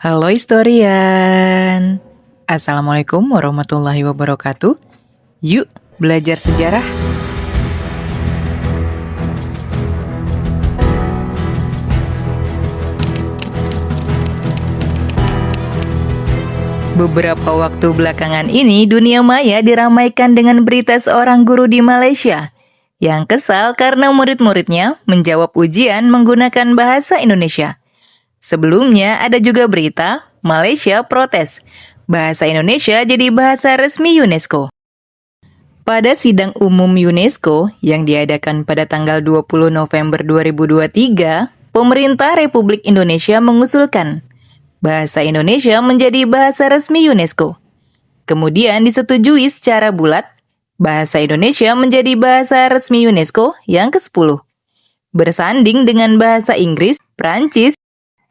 Halo historian. Assalamualaikum warahmatullahi wabarakatuh. Yuk belajar sejarah. Beberapa waktu belakangan ini dunia maya diramaikan dengan berita seorang guru di Malaysia yang kesal karena murid-muridnya menjawab ujian menggunakan bahasa Indonesia. Sebelumnya ada juga berita Malaysia protes bahasa Indonesia jadi bahasa resmi UNESCO. Pada sidang umum UNESCO yang diadakan pada tanggal 20 November 2023, pemerintah Republik Indonesia mengusulkan bahasa Indonesia menjadi bahasa resmi UNESCO. Kemudian disetujui secara bulat bahasa Indonesia menjadi bahasa resmi UNESCO yang ke-10. Bersanding dengan bahasa Inggris, Prancis,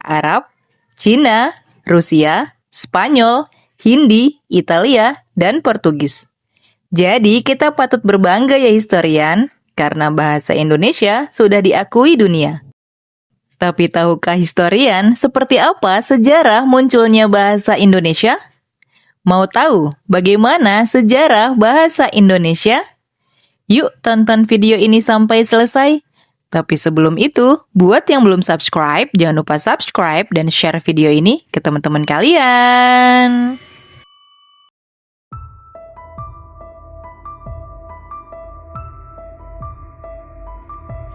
Arab, Cina, Rusia, Spanyol, Hindi, Italia, dan Portugis. Jadi kita patut berbangga ya historian, karena bahasa Indonesia sudah diakui dunia. Tapi tahukah historian seperti apa sejarah munculnya bahasa Indonesia? Mau tahu bagaimana sejarah bahasa Indonesia? Yuk tonton video ini sampai selesai. Tapi sebelum itu, buat yang belum subscribe, jangan lupa subscribe dan share video ini ke teman-teman kalian.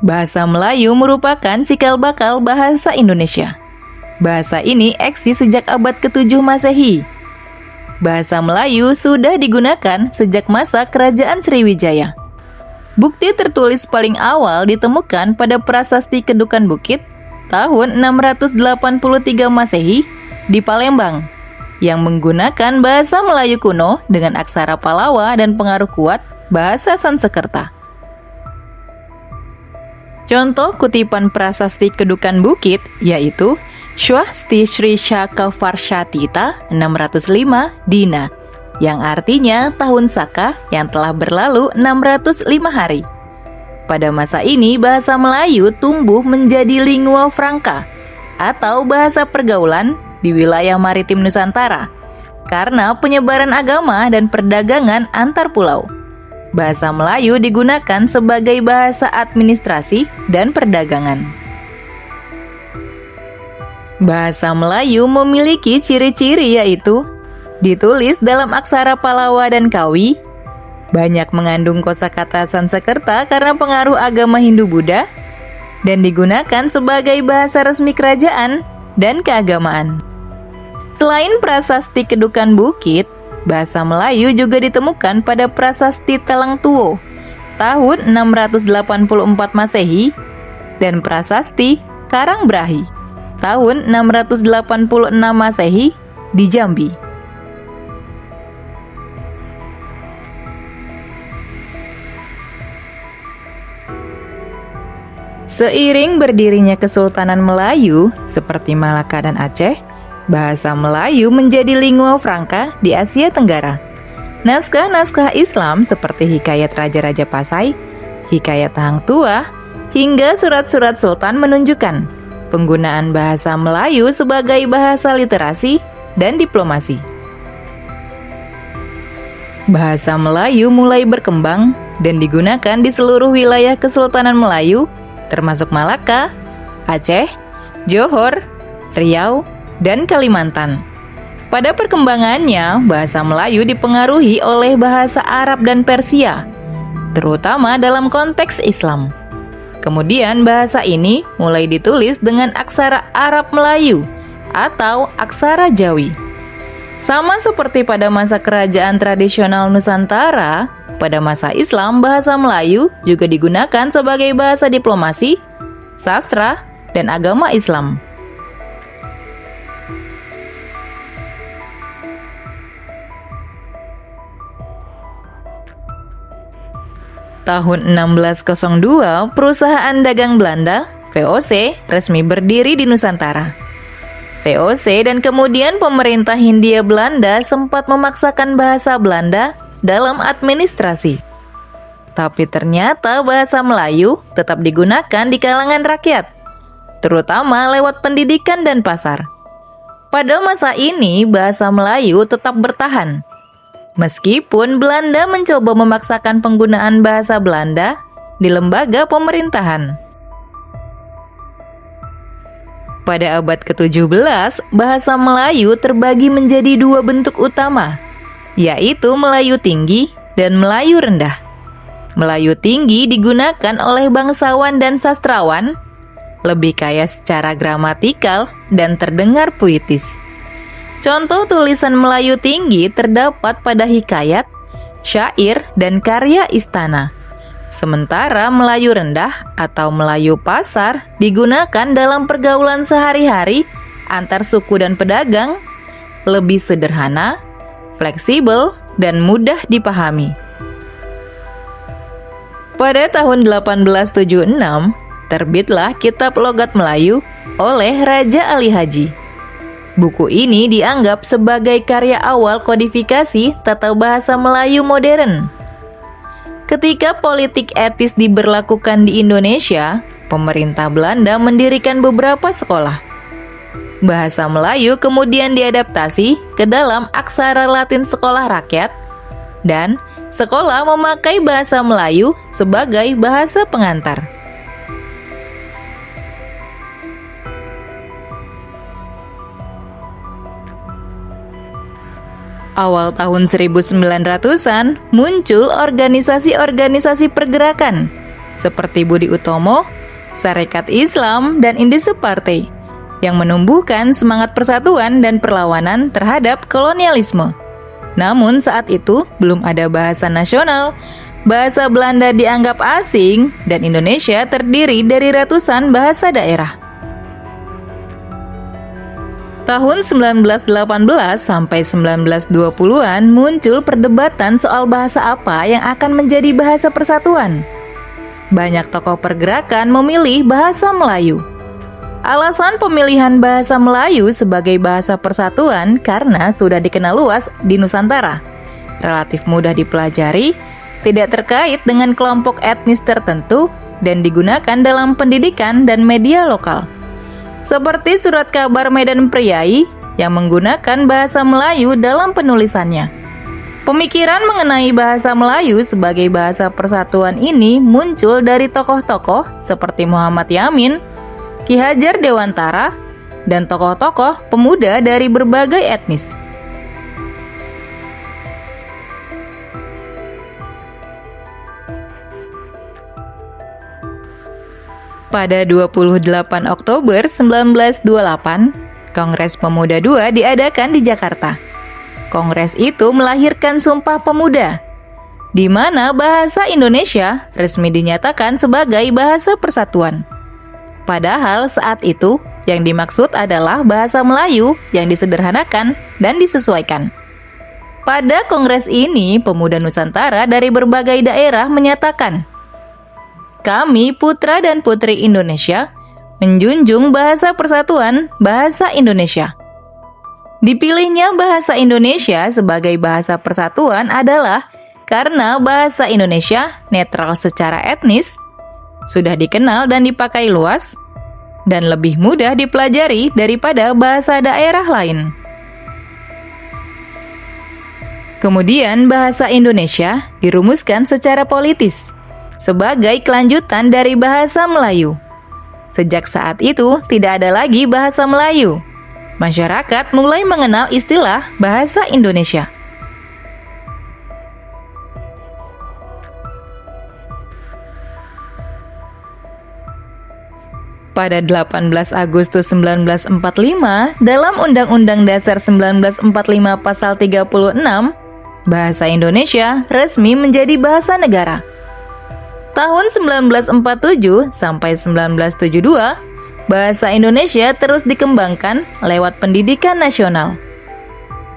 Bahasa Melayu merupakan cikal bakal bahasa Indonesia. Bahasa ini eksis sejak abad ke-7 Masehi. Bahasa Melayu sudah digunakan sejak masa Kerajaan Sriwijaya. Bukti tertulis paling awal ditemukan pada Prasasti Kedukan Bukit tahun 683 Masehi di Palembang yang menggunakan bahasa Melayu kuno dengan aksara Palawa dan pengaruh kuat bahasa Sansekerta. Contoh kutipan Prasasti Kedukan Bukit yaitu Swasti Sri Shaka Varshatita 605 Dina, yang artinya tahun Saka yang telah berlalu 605 hari. Pada masa ini bahasa Melayu tumbuh menjadi lingua franca atau bahasa pergaulan di wilayah maritim Nusantara karena penyebaran agama dan perdagangan antar pulau. Bahasa Melayu digunakan sebagai bahasa administrasi dan perdagangan. Bahasa Melayu memiliki ciri-ciri yaitu ditulis dalam aksara Palawa dan Kawi, banyak mengandung kosakata Sansekerta karena pengaruh agama Hindu-Buddha, dan digunakan sebagai bahasa resmi kerajaan dan keagamaan. Selain Prasasti Kedukan Bukit, bahasa Melayu juga ditemukan pada Prasasti Telang Tuo tahun 684 Masehi dan Prasasti Karangbrahi tahun 686 Masehi di Jambi. Seiring berdirinya Kesultanan Melayu seperti Malaka dan Aceh, bahasa Melayu menjadi lingua franca di Asia Tenggara. Naskah-naskah Islam seperti Hikayat Raja-Raja Pasai, Hikayat Hang Tuah, hingga surat-surat sultan menunjukkan penggunaan bahasa Melayu sebagai bahasa literasi dan diplomasi. Bahasa Melayu mulai berkembang dan digunakan di seluruh wilayah Kesultanan Melayu, termasuk Malaka, Aceh, Johor, Riau, dan Kalimantan. Pada perkembangannya, bahasa Melayu dipengaruhi oleh bahasa Arab dan Persia, terutama dalam konteks Islam. Kemudian bahasa ini mulai ditulis dengan aksara Arab Melayu atau aksara Jawi. Sama seperti pada masa kerajaan tradisional Nusantara, pada masa Islam bahasa Melayu juga digunakan sebagai bahasa diplomasi, sastra, dan agama Islam. Tahun 1602, perusahaan dagang Belanda, VOC, resmi berdiri di Nusantara. VOC dan kemudian pemerintah Hindia Belanda sempat memaksakan bahasa Belanda dalam administrasi. Tapi ternyata bahasa Melayu tetap digunakan di kalangan rakyat, terutama lewat pendidikan dan pasar. Pada masa ini, bahasa Melayu tetap bertahan. Meskipun Belanda mencoba memaksakan penggunaan bahasa Belanda di lembaga pemerintahan. Pada abad ke-17, bahasa Melayu terbagi menjadi dua bentuk utama, yaitu Melayu Tinggi dan Melayu Rendah. Melayu Tinggi digunakan oleh bangsawan dan sastrawan, lebih kaya secara gramatikal dan terdengar puitis. Contoh tulisan Melayu Tinggi terdapat pada hikayat, syair, dan karya istana. Sementara Melayu Rendah atau Melayu Pasar digunakan dalam pergaulan sehari-hari antar suku dan pedagang, lebih sederhana, fleksibel, dan mudah dipahami. Pada tahun 1876, terbitlah Kitab Logat Melayu oleh Raja Ali Haji. Buku ini dianggap sebagai karya awal kodifikasi tata bahasa Melayu modern. Ketika politik etis diberlakukan di Indonesia, pemerintah Belanda mendirikan beberapa sekolah. Bahasa Melayu kemudian diadaptasi ke dalam aksara Latin sekolah rakyat, dan sekolah memakai bahasa Melayu sebagai bahasa pengantar. Awal tahun 1900-an muncul organisasi-organisasi pergerakan seperti Budi Utomo, Sarekat Islam, dan Indische Partei yang menumbuhkan semangat persatuan dan perlawanan terhadap kolonialisme. Namun saat itu belum ada bahasa nasional, bahasa Belanda dianggap asing, dan Indonesia terdiri dari ratusan bahasa daerah. Tahun 1918 sampai 1920-an muncul perdebatan soal bahasa apa yang akan menjadi bahasa persatuan. Banyak tokoh pergerakan memilih bahasa Melayu. Alasan pemilihan bahasa Melayu sebagai bahasa persatuan karena sudah dikenal luas di Nusantara, relatif mudah dipelajari, tidak terkait dengan kelompok etnis tertentu, dan digunakan dalam pendidikan dan media lokal. Seperti surat kabar Medan Priai yang menggunakan bahasa Melayu dalam penulisannya. Pemikiran mengenai bahasa Melayu sebagai bahasa persatuan ini muncul dari tokoh-tokoh seperti Muhammad Yamin, Ki Hajar Dewantara, dan tokoh-tokoh pemuda dari berbagai etnis. Pada 28 Oktober 1928, Kongres Pemuda II diadakan di Jakarta. Kongres itu melahirkan Sumpah Pemuda, di mana bahasa Indonesia resmi dinyatakan sebagai bahasa persatuan. Padahal saat itu yang dimaksud adalah bahasa Melayu yang disederhanakan dan disesuaikan. Pada kongres ini, pemuda Nusantara dari berbagai daerah menyatakan, "Kami, putra dan putri Indonesia, menjunjung bahasa persatuan, bahasa Indonesia." Dipilihnya bahasa Indonesia sebagai bahasa persatuan adalah karena bahasa Indonesia netral secara etnis, sudah dikenal dan dipakai luas, dan lebih mudah dipelajari daripada bahasa daerah lain. Kemudian bahasa Indonesia dirumuskan secara politis sebagai kelanjutan dari bahasa Melayu. Sejak saat itu, tidak ada lagi bahasa Melayu. Masyarakat mulai mengenal istilah bahasa Indonesia. Pada 18 Agustus 1945, dalam Undang-Undang Dasar 1945 Pasal 36, bahasa Indonesia resmi menjadi bahasa negara. Tahun 1947 sampai 1972, bahasa Indonesia terus dikembangkan lewat pendidikan nasional.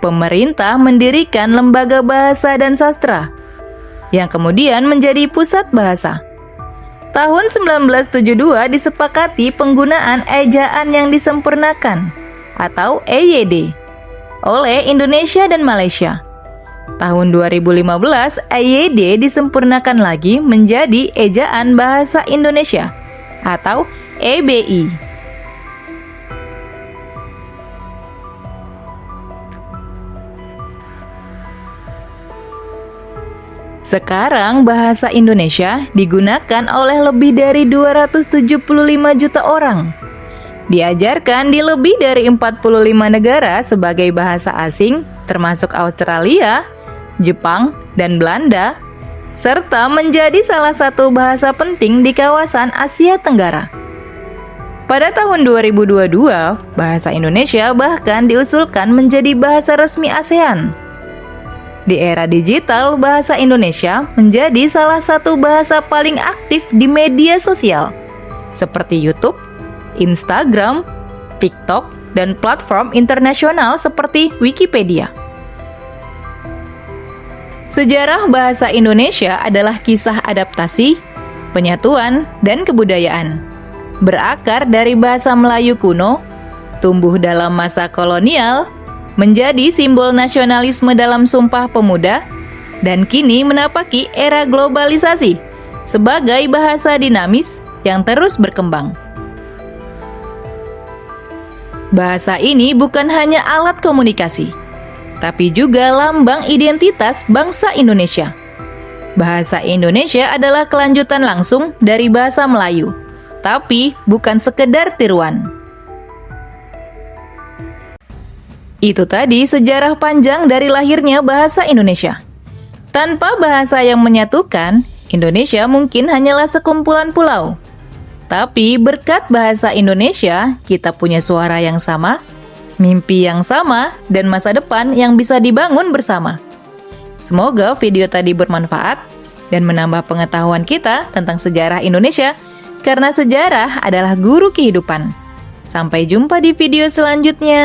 Pemerintah mendirikan Lembaga Bahasa dan Sastra, yang kemudian menjadi pusat bahasa. Tahun 1972 disepakati penggunaan ejaan yang disempurnakan, atau EYD, oleh Indonesia dan Malaysia. Tahun 2015, EYD disempurnakan lagi menjadi Ejaan Bahasa Indonesia atau EBI. Sekarang bahasa Indonesia digunakan oleh lebih dari 275 juta orang. Diajarkan di lebih dari 45 negara sebagai bahasa asing, termasuk Australia, Jepang, dan Belanda, serta menjadi salah satu bahasa penting di kawasan Asia Tenggara. Pada tahun 2022, bahasa Indonesia bahkan diusulkan menjadi bahasa resmi ASEAN. Di era digital, bahasa Indonesia menjadi salah satu bahasa paling aktif di media sosial, seperti YouTube, Instagram, TikTok, dan platform internasional seperti Wikipedia. Sejarah bahasa Indonesia adalah kisah adaptasi, penyatuan, dan kebudayaan. Berakar dari bahasa Melayu kuno, tumbuh dalam masa kolonial, menjadi simbol nasionalisme dalam Sumpah Pemuda, dan kini menapaki era globalisasi sebagai bahasa dinamis yang terus berkembang. Bahasa ini bukan hanya alat komunikasi, tapi juga lambang identitas bangsa Indonesia. Bahasa Indonesia adalah kelanjutan langsung dari bahasa Melayu, tapi bukan sekedar tiruan. Itu tadi sejarah panjang dari lahirnya bahasa Indonesia. Tanpa bahasa yang menyatukan, Indonesia mungkin hanyalah sekumpulan pulau. Tapi berkat bahasa Indonesia, kita punya suara yang sama, mimpi yang sama, dan masa depan yang bisa dibangun bersama. Semoga video tadi bermanfaat dan menambah pengetahuan kita tentang sejarah Indonesia, karena sejarah adalah guru kehidupan. Sampai jumpa di video selanjutnya.